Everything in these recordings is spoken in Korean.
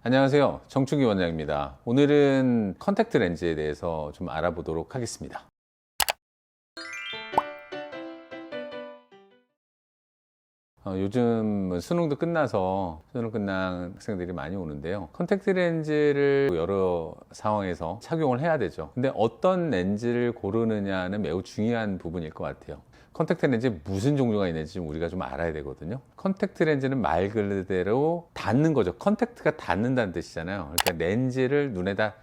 안녕하세요. 정충기 원장입니다. 오늘은 컨택트 렌즈에 대해서 좀 알아보도록 하겠습니다. 요즘 수능도 끝나서 수능 끝난 학생들이 많이 오는데요. 컨택트 렌즈를 여러 상황에서 착용을 해야 되죠. 근데 어떤 렌즈를 고르느냐는 매우 중요한 부분일 것 같아요. 컨택트 렌즈에 무슨 종류가 있는지 우리가 좀 알아야 되거든요. 컨택트 렌즈는 말 그대로 닿는 거죠. 컨택트가 닿는다는 뜻이잖아요. 그러니까 렌즈를 눈에다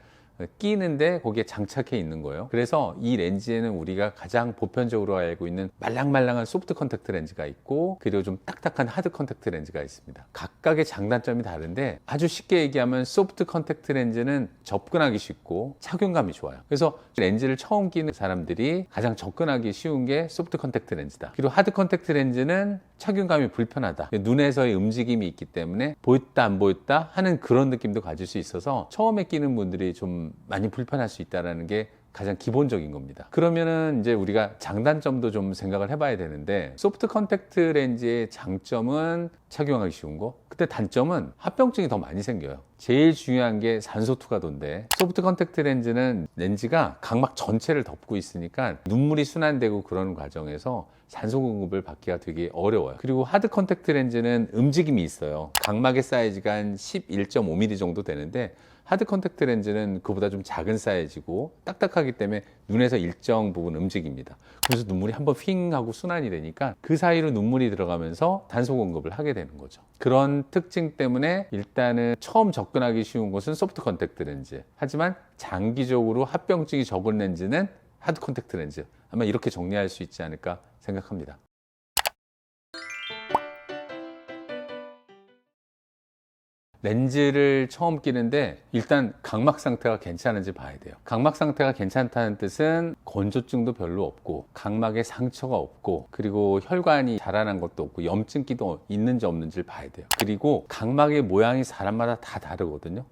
끼는데 거기에 장착해 있는 거예요. 그래서 이 렌즈에는 우리가 가장 보편적으로 알고 있는 말랑말랑한 소프트 컨택트 렌즈가 있고, 그리고 좀 딱딱한 하드 컨택트 렌즈가 있습니다. 각각의 장단점이 다른데, 아주 쉽게 얘기하면 소프트 컨택트 렌즈는 접근하기 쉽고 착용감이 좋아요. 그래서 렌즈를 처음 끼는 사람들이 가장 접근하기 쉬운 게 소프트 컨택트 렌즈다. 그리고 하드 컨택트 렌즈는 착용감이 불편하다. 눈에서의 움직임이 있기 때문에 보였다 안 보였다 하는 그런 느낌도 가질 수 있어서 처음에 끼는 분들이 좀 많이 불편할 수 있다는 게 가장 기본적인 겁니다. 그러면은 이제 우리가 장단점도 좀 생각을 해봐야 되는데, 소프트 컨택트 렌즈의 장점은 착용하기 쉬운 거, 근데 단점은 합병증이 더 많이 생겨요. 제일 중요한 게 산소 투과도인데, 소프트 컨택트 렌즈는 렌즈가 각막 전체를 덮고 있으니까 눈물이 순환되고 그런 과정에서 산소 공급을 받기가 되게 어려워요. 그리고 하드 컨택트 렌즈는 움직임이 있어요. 각막의 사이즈가 한 11.5mm 정도 되는데, 하드 컨택트 렌즈는 그보다 좀 작은 사이즈고 딱딱하기 때문에 눈에서 일정 부분 움직입니다. 그래서 눈물이 한번 휙 하고 순환이 되니까 그 사이로 눈물이 들어가면서 산소 공급을 하게 되는 거죠. 그런 특징 때문에 일단은 처음 접근하기 쉬운 곳은 소프트 컨택트 렌즈, 하지만 장기적으로 합병증이 적은 렌즈는 하드 컨택트 렌즈, 아마 이렇게 정리할 수 있지 않을까 생각합니다. 렌즈를 처음 끼는데 일단 각막 상태가 괜찮은지 봐야 돼요. 각막 상태가 괜찮다는 뜻은 건조증도 별로 없고, 각막에 상처가 없고, 그리고 혈관이 자라난 것도 없고, 염증기도 있는지 없는지를 봐야 돼요. 그리고 각막의 모양이 사람마다 다 다르거든요.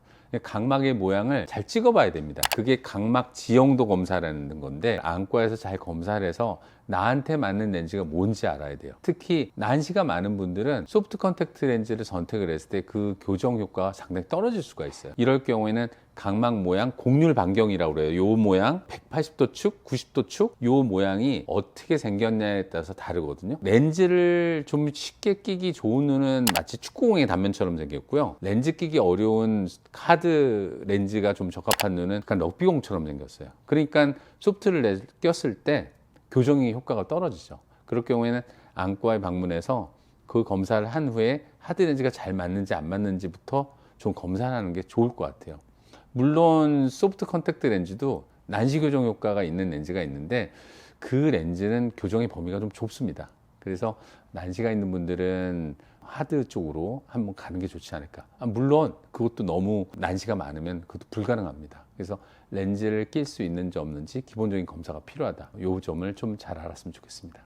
각막의 모양을 잘 찍어봐야 됩니다. 그게 각막 지형도 검사라는 건데, 안과에서 잘 검사를 해서 나한테 맞는 렌즈가 뭔지 알아야 돼요. 특히 난시가 많은 분들은 소프트 컨택트 렌즈를 선택을 했을 때 그 교정 효과가 상당히 떨어질 수가 있어요. 이럴 경우에는 각막 모양 곡률 반경이라고 그래요. 요 모양 180도 축, 90도 축, 요 모양이 어떻게 생겼냐에 따라서 다르거든요. 렌즈를 좀 쉽게 끼기 좋은 눈은 마치 축구공의 단면처럼 생겼고요. 렌즈 끼기 어려운 하드 렌즈가 좀 적합한 눈은 약간 럭비공처럼 생겼어요. 그러니까 소프트를 꼈을 때 교정의 효과가 떨어지죠. 그럴 경우에는 안과에 방문해서 그 검사를 한 후에 하드 렌즈가 잘 맞는지 안 맞는지부터 좀 검사하는 게 좋을 것 같아요. 물론 소프트 컨택트 렌즈도 난시 교정 효과가 있는 렌즈가 있는데, 그 렌즈는 교정의 범위가 좀 좁습니다. 그래서 난시가 있는 분들은 하드 쪽으로 한번 가는 게 좋지 않을까. 물론 그것도 너무 난시가 많으면 그것도 불가능합니다. 그래서 렌즈를 낄 수 있는지 없는지 기본적인 검사가 필요하다. 이 점을 좀 잘 알았으면 좋겠습니다.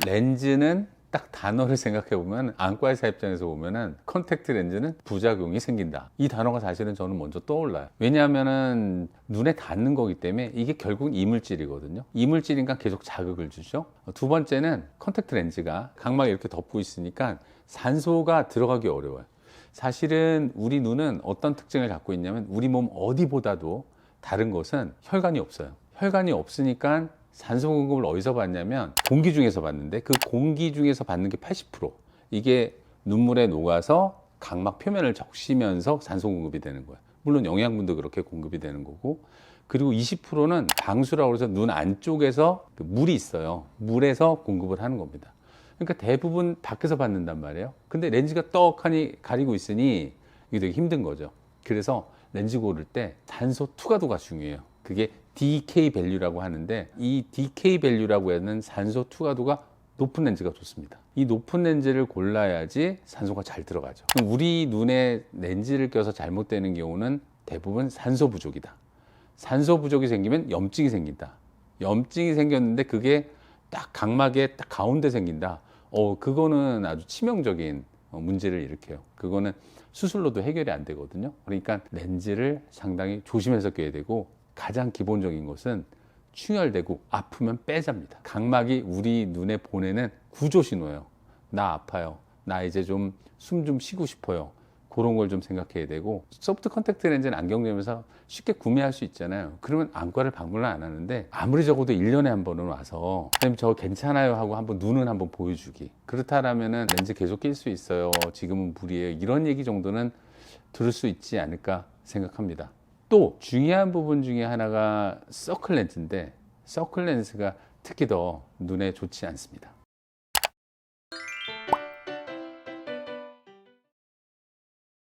렌즈는 딱 단어를 생각해 보면, 안과의사 입장에서 보면은 컨택트 렌즈는 부작용이 생긴다, 이 단어가 사실은 저는 먼저 떠올라요. 왜냐하면은 눈에 닿는 거기 때문에 이게 결국 이물질이거든요. 이물질이니까 계속 자극을 주죠. 두 번째는 컨택트 렌즈가 각막에 이렇게 덮고 있으니까 산소가 들어가기 어려워요. 사실은 우리 눈은 어떤 특징을 갖고 있냐면, 우리 몸 어디보다도 다른 것은 혈관이 없어요. 혈관이 없으니까 산소 공급을 어디서 받냐면 공기 중에서 받는데, 그 공기 중에서 받는 게 80%, 이게 눈물에 녹아서 각막 표면을 적시면서 산소 공급이 되는 거예요. 물론 영양분도 그렇게 공급이 되는 거고, 그리고 20%는 방수라고 해서 눈 안쪽에서 물이 있어요. 물에서 공급을 하는 겁니다. 그러니까 대부분 밖에서 받는단 말이에요. 근데 렌즈가 떡하니 가리고 있으니 이게 되게 힘든 거죠. 그래서 렌즈 고를 때 산소 투과도가 중요해요. 그게 DK 밸류라고 하는데, 이 DK 밸류라고 하는 산소 투과도가 높은 렌즈가 좋습니다. 이 높은 렌즈를 골라야지 산소가 잘 들어가죠. 우리 눈에 렌즈를 껴서 잘못되는 경우는 대부분 산소 부족이다. 산소 부족이 생기면 염증이 생긴다. 염증이 생겼는데 그게 딱 각막에 딱 가운데 생긴다. 그거는 아주 치명적인 문제를 일으켜요. 그거는 수술로도 해결이 안 되거든요. 그러니까 렌즈를 상당히 조심해서 껴야 되고, 가장 기본적인 것은 충혈되고 아프면 빼잡니다. 각막이 우리 눈에 보내는 구조 신호예요. 나 아파요. 나 이제 좀 숨 좀 쉬고 싶어요. 그런 걸 좀 생각해야 되고, 소프트 컨택트 렌즈는 안경점에서 쉽게 구매할 수 있잖아요. 그러면 안과를 방문을 안 하는데 아무리 적어도 1년에 한 번은 와서 선생님 저 괜찮아요 하고 한번 눈은 한번 보여주기. 그렇다라면은 렌즈 계속 낄 수 있어요. 지금은 무리예요. 이런 얘기 정도는 들을 수 있지 않을까 생각합니다. 또 중요한 부분 중에 하나가 서클 렌즈인데, 서클 렌즈가 특히 더 눈에 좋지 않습니다.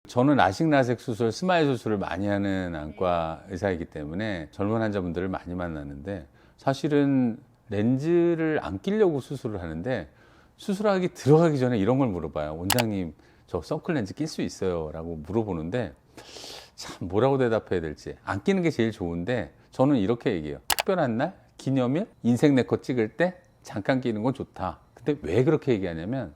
저는 라식 수술, 스마일 수술을 많이 하는 안과 의사이기 때문에 젊은 환자분들을 많이 만나는데, 사실은 렌즈를 안 끼려고 수술을 하는데 수술하기 들어가기 전에 이런 걸 물어봐요. 원장님 저 서클 렌즈 낄 수 있어요? 라고 물어보는데 참 뭐라고 대답해야 될지. 안 끼는 게 제일 좋은데 저는 이렇게 얘기해요. 특별한 날, 기념일, 인생 네컷 찍을 때 잠깐 끼는 건 좋다. 근데 왜 그렇게 얘기하냐면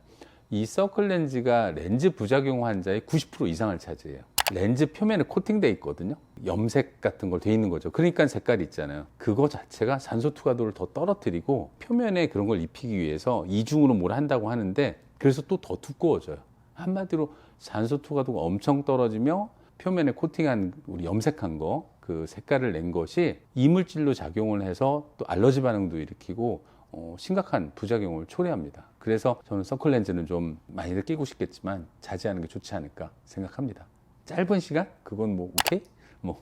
이 서클 렌즈가 렌즈 부작용 환자의 90% 이상을 차지해요. 렌즈 표면에 코팅돼 있거든요. 염색 같은 걸 돼 있는 거죠. 그러니까 색깔이 있잖아요. 그거 자체가 산소 투과도를 더 떨어뜨리고 표면에 그런 걸 입히기 위해서 이중으로 뭘 한다고 하는데, 그래서 또 더 두꺼워져요. 한마디로 산소 투과도가 엄청 떨어지며 표면에 코팅한 우리 염색한 거, 그 색깔을 낸 것이 이물질로 작용을 해서 또 알러지 반응도 일으키고 심각한 부작용을 초래합니다. 그래서 저는 서클 렌즈는 좀 많이들 끼고 싶겠지만 자제하는 게 좋지 않을까 생각합니다. 짧은 시간? 그건 뭐 오케이? 뭐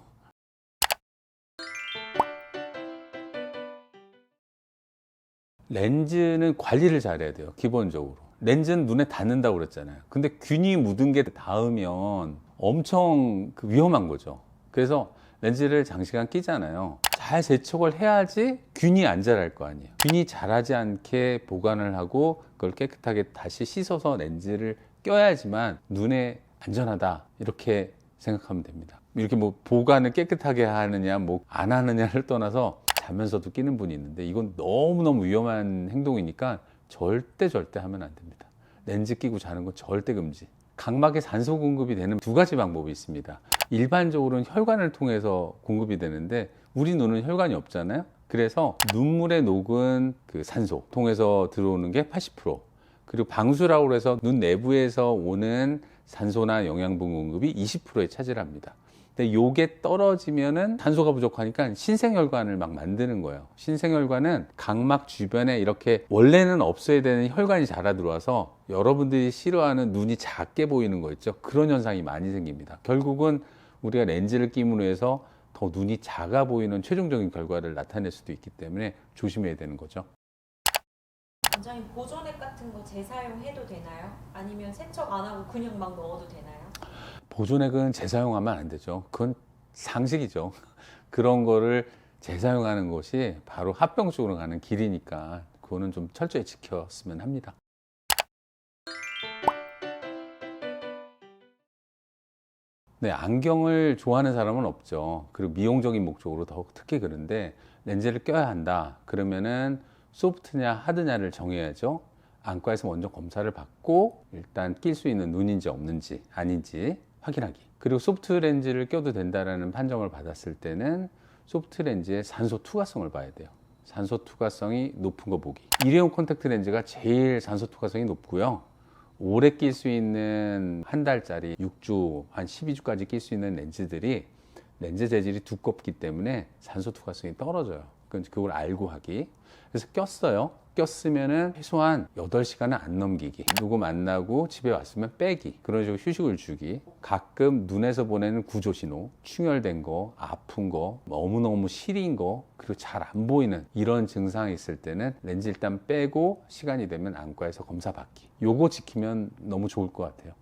렌즈는 관리를 잘해야 돼요. 기본적으로 렌즈는 눈에 닿는다고 그랬잖아요. 근데 균이 묻은 게 닿으면 엄청 위험한 거죠. 그래서 렌즈를 장시간 끼잖아요. 잘 세척을 해야지 균이 안 자랄 거 아니에요. 균이 자라지 않게 보관을 하고 그걸 깨끗하게 다시 씻어서 렌즈를 껴야지만 눈에 안전하다, 이렇게 생각하면 됩니다. 이렇게 뭐 보관을 깨끗하게 하느냐 뭐 안 하느냐를 떠나서 자면서도 끼는 분이 있는데 이건 너무너무 위험한 행동이니까 절대 하면 안 됩니다. 렌즈 끼고 자는 건 절대 금지. 각막에 산소 공급이 되는 두 가지 방법이 있습니다. 일반적으로는 혈관을 통해서 공급이 되는데 우리 눈은 혈관이 없잖아요. 그래서 눈물에 녹은 그 산소 통해서 들어오는 게 80%, 그리고 방수라고 해서 눈 내부에서 오는 산소나 영양분 공급이 20%에 차지합니다. 근데 요게 떨어지면은 산소가 부족하니까 신생혈관을 막 만드는 거예요. 신생혈관은 각막 주변에 이렇게 원래는 없어야 되는 혈관이 자라 들어와서 여러분들이 싫어하는 눈이 작게 보이는 거 있죠. 그런 현상이 많이 생깁니다. 결국은 우리가 렌즈를 끼므로 해서 더 눈이 작아 보이는 최종적인 결과를 나타낼 수도 있기 때문에 조심해야 되는 거죠. 원장님, 보존액 같은 거 재사용해도 되나요? 아니면 세척 안 하고 그냥 막 넣어도 되나요? 보존액은 재사용하면 안 되죠. 그건 상식이죠. 그런 거를 재사용하는 것이 바로 합병 쪽으로 가는 길이니까 그거는 좀 철저히 지켰으면 합니다. 네, 안경을 좋아하는 사람은 없죠. 그리고 미용적인 목적으로 더욱 특히 그런데 렌즈를 껴야 한다. 그러면은 소프트냐 하드냐를 정해야죠. 안과에서 먼저 검사를 받고 일단 낄 수 있는 눈인지 없는지 아닌지 확인하기. 그리고 소프트 렌즈를 껴도 된다라는 판정을 받았을 때는 소프트 렌즈의 산소 투과성을 봐야 돼요. 산소 투과성이 높은 거 보기. 일회용 콘택트 렌즈가 제일 산소 투과성이 높고요. 오래 낄 수 있는 한 달짜리 6주, 한 12주까지 낄 수 있는 렌즈들이 렌즈 재질이 두껍기 때문에 산소 투과성이 떨어져요. 그걸 알고 하기. 그래서 꼈어요. 꼈으면은 최소한 8시간은 안 넘기기. 누구 만나고 집에 왔으면 빼기. 그런 식으로 휴식을 주기. 가끔 눈에서 보내는 구조신호, 충혈된 거, 아픈 거, 너무너무 시린 거, 그리고 잘 안 보이는 이런 증상이 있을 때는 렌즈 일단 빼고 시간이 되면 안과에서 검사 받기. 요거 지키면 너무 좋을 것 같아요.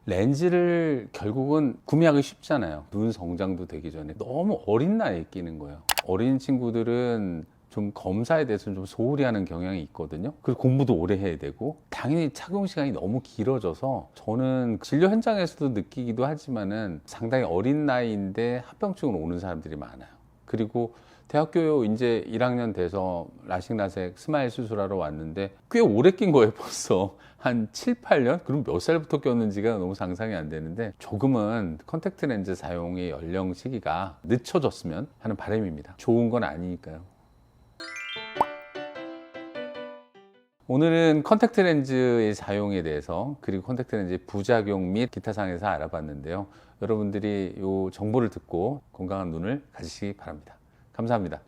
렌즈를 결국은 구매하기 쉽잖아요. 눈 성장도 되기 전에 너무 어린 나이에 끼는 거예요. 어린 친구들은 좀 검사에 대해서는 좀 소홀히 하는 경향이 있거든요. 그리고 공부도 오래 해야 되고 당연히 착용 시간이 너무 길어져서 저는 진료 현장에서도 느끼기도 하지만은 상당히 어린 나이인데 합병증으로 오는 사람들이 많아요. 그리고 대학교 이제 1학년 돼서 라식 스마일 수술하러 왔는데 꽤 오래 낀 거예요. 벌써 한 7, 8년? 그럼 몇 살부터 꼈는지가 너무 상상이 안 되는데 조금은 컨택트 렌즈 사용의 연령 시기가 늦춰졌으면 하는 바람입니다. 좋은 건 아니니까요. 오늘은 컨택트 렌즈의 사용에 대해서 그리고 컨택트 렌즈의 부작용 및 기타 사항에서 알아봤는데요. 여러분들이 이 정보를 듣고 건강한 눈을 가지시기 바랍니다. 감사합니다.